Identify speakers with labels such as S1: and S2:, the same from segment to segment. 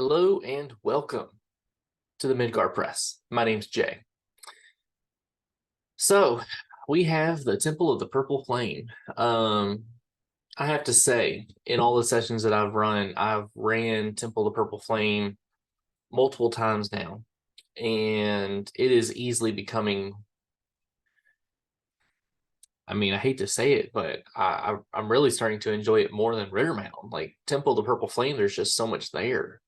S1: Hello and welcome to the Midgar Press. My name's Jay. So we have the Temple of the Purple Flame. I have to say, in all the sessions that I've ran Temple of the Purple Flame multiple times now, and it is easily becoming. I mean, I hate to say it, but I'm really starting to enjoy it more than Rittermound. Like Temple of the Purple Flame, there's just so much there.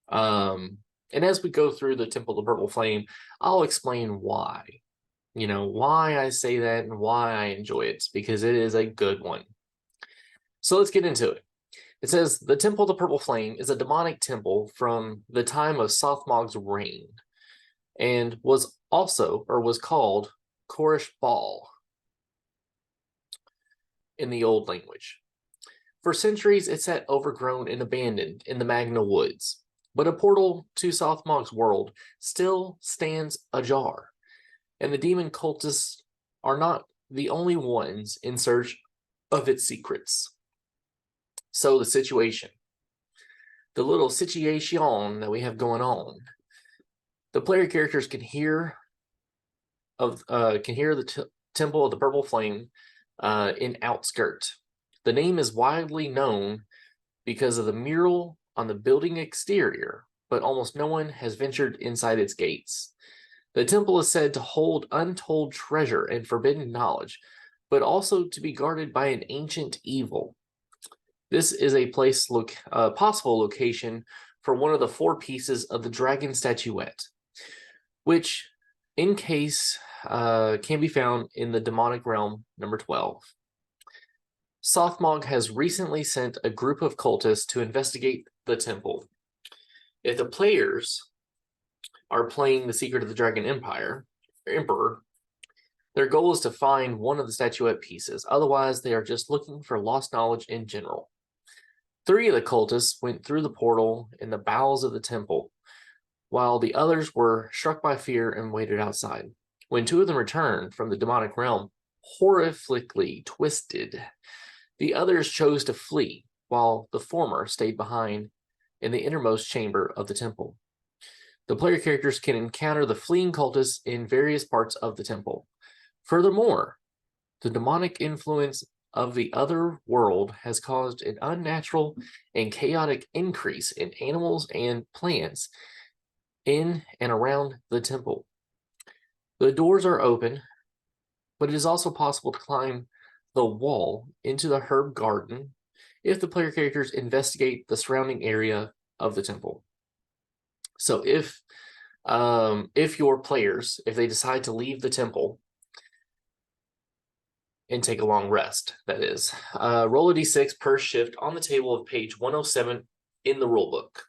S1: And as we go through the Temple of the Purple Flame, I'll explain why. Why I say that and why I enjoy it, because it is a good one. So let's get into it. It says, the Temple of the Purple Flame is a demonic temple from the time of Sothmog's reign, and was called Korish Ball in the old language. For centuries, it sat overgrown and abandoned in the Magna Woods, but a portal to Sothmog's world still stands ajar, and the demon cultists are not the only ones in search of its secrets. So the situation, the little situation that we have going on, the player characters can hear the Temple of the Purple Flame in Outskirt. The name is widely known because of the mural on the building exterior, but almost no one has ventured inside its gates. The temple is said to hold untold treasure and forbidden knowledge, but also to be guarded by an ancient evil. This is a possible location for one of the 4 pieces of the dragon statuette, which, in case, can be found in the demonic realm number 12. Sothmog has recently sent a group of cultists to investigate the temple. If the players are playing the Secret of the Dragon Emperor, their goal is to find one of the statuette pieces. Otherwise, they are just looking for lost knowledge in general. 3 of the cultists went through the portal in the bowels of the temple, while the others were struck by fear and waited outside. When 2 of them returned from the demonic realm, horrifically twisted, the others chose to flee, while the former stayed behind in the innermost chamber of the temple. The player characters can encounter the fleeing cultists in various parts of the temple. Furthermore, the demonic influence of the other world has caused an unnatural and chaotic increase in animals and plants in and around the temple. The doors are open, but it is also possible to climb the wall into the herb garden if the player characters investigate the surrounding area of the temple. So if your players, if they decide to leave the temple and take a long rest, that is, roll a d6 per shift on the table of page 107 in the rulebook.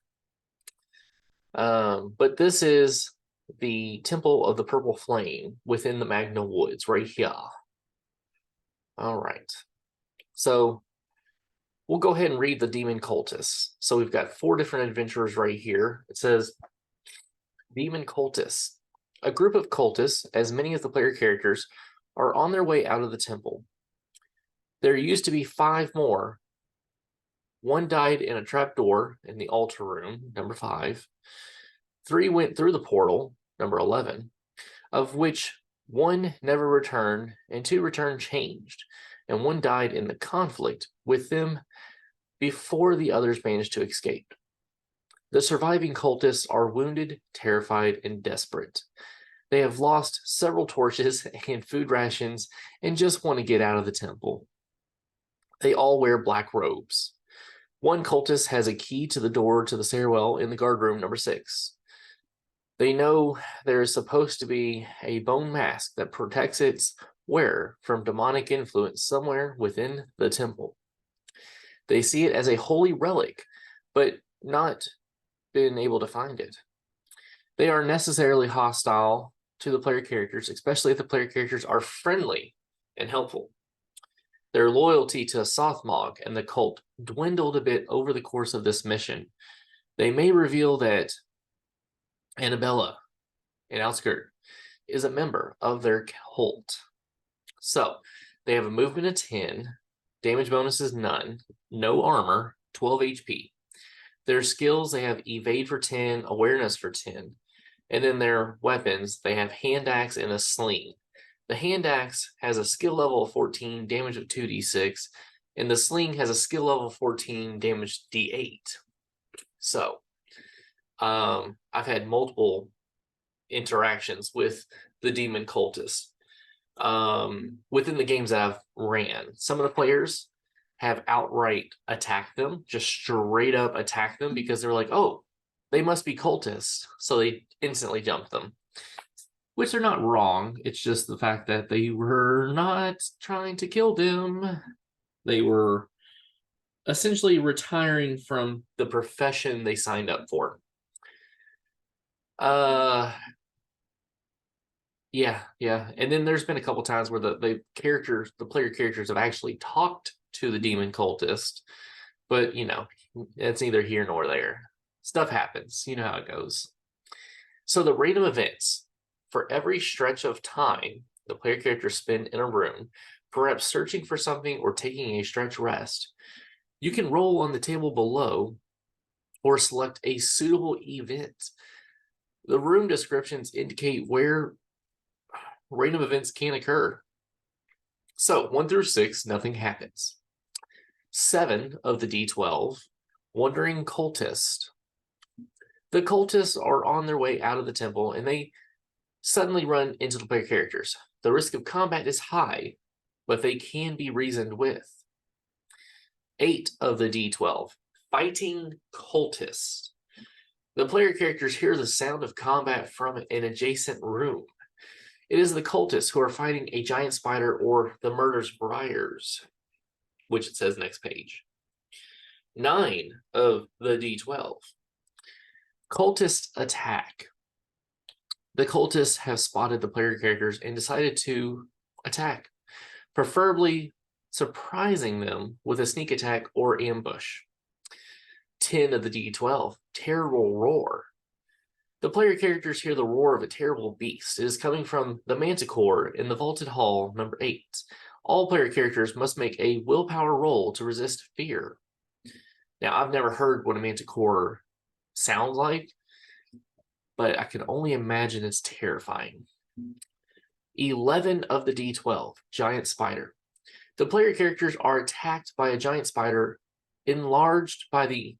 S1: But this is the Temple of the Purple Flame within the Magna Woods right here. All right. So we'll go ahead and read the demon cultists. So we've got 4 different adventurers right here. It says, demon cultists. A group of cultists, as many as the player characters, are on their way out of the temple. There used to be 5 more. 1 died in a trapdoor in the altar room, number 5. 3 went through the portal, number 11, of which 1 never returned and 2 returned changed, and 1 died in the conflict with them before the others managed to escape. The surviving cultists are wounded, terrified, and desperate. They have lost several torches and food rations and just want to get out of the temple. They all wear black robes. 1 cultist has a key to the door to the stairwell in the guard room number 6. They know there is supposed to be a bone mask that protects its wearer from demonic influence somewhere within the temple. They see it as a holy relic, but not been able to find it. They are necessarily hostile to the player characters, especially if the player characters are friendly and helpful. Their loyalty to Sothmog and the cult dwindled a bit over the course of this mission. They may reveal that Annabella in Outskirt is a member of their cult. So they have a movement of 10, damage bonus is none, no armor, 12 HP. Their skills, they have evade for 10, awareness for 10. And then their weapons, they have hand axe and a sling. The hand axe has a skill level of 14, damage of 2d6, and the sling has a skill level of 14, damage d8. So, I've had multiple interactions with the demon cultists within the games that I've ran. Some of the players have outright attacked them, just straight up attacked them because they're like, oh, they must be cultists. So they instantly jump them, which they're not wrong. It's just the fact that they were not trying to kill them. They were essentially retiring from the profession they signed up for. Yeah. And then there's been a couple times where the player characters have actually talked to the demon cultist, but it's neither here nor there. Stuff happens. You know how it goes. So the rate of events. For every stretch of time the player characters spend in a room, perhaps searching for something or taking a stretch rest, you can roll on the table below or select a suitable event. The room descriptions indicate where rate of events can occur. So 1 through 6, nothing happens. 7 of the D12, wandering cultist. The cultists are on their way out of the temple and they suddenly run into the player characters. The risk of combat is high, but they can be reasoned with. 8 of the D12, fighting cultists. The player characters hear the sound of combat from an adjacent room. It is the cultists who are fighting a giant spider or the murder's briars, which it says next page. 9 of the D12, cultist attack. The cultists have spotted the player characters and decided to attack, preferably surprising them with a sneak attack or ambush. 10 of the D12, terrible roar. The player characters hear the roar of a terrible beast. It is coming from the Manticore in the Vaulted Hall, number 8. All player characters must make a willpower roll to resist fear. Now, I've never heard what a Manticore sounds like, but I can only imagine it's terrifying. 11 of the D12, giant spider. The player characters are attacked by a giant spider enlarged by the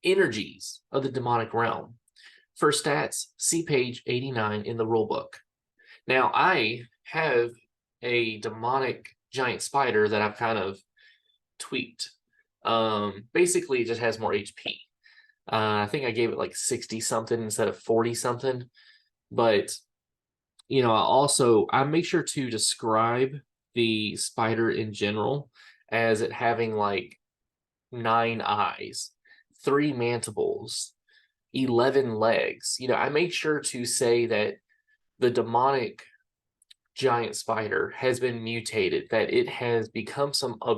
S1: energies of the demonic realm. For stats, see page 89 in the rulebook. Now, I have a demonic giant spider that I've kind of tweaked. Basically, it just has more HP. I think I gave it like 60 something instead of 40 something. But, I make sure to describe the spider in general as it having like 9 eyes, 3 mandibles, 11 legs. I make sure to say that the demonic giant spider has been mutated, that it has become a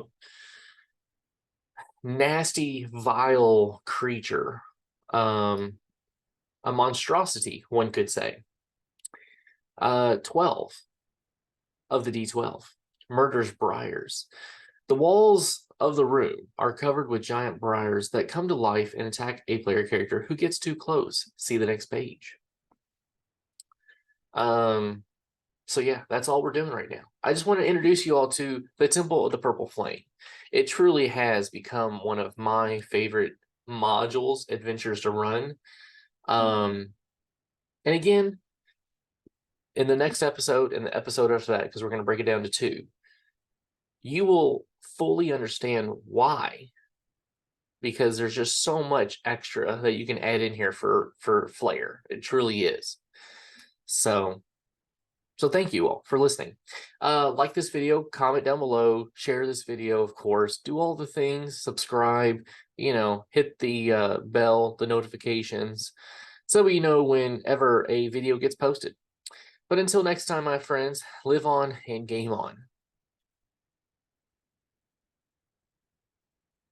S1: nasty, vile creature, a monstrosity, one could say. 12 of the D12, murder's briars. The walls of the room are covered with giant briars that come to life and attack a player character who gets too close. See the next page. So yeah, that's all we're doing right now. I just want to introduce you all to the Temple of the Purple Flame. It truly has become one of my favorite modules, adventures to run. And again, in the next episode and the episode after that, because we're going to break it down to 2, you will fully understand why, because there's just so much extra that you can add in here for flair. It truly is. So thank you all for listening. Like this video, comment down below, share this video, of course, do all the things, subscribe, hit the bell, the notifications, so you know whenever a video gets posted. But until next time, my friends, live on and game on.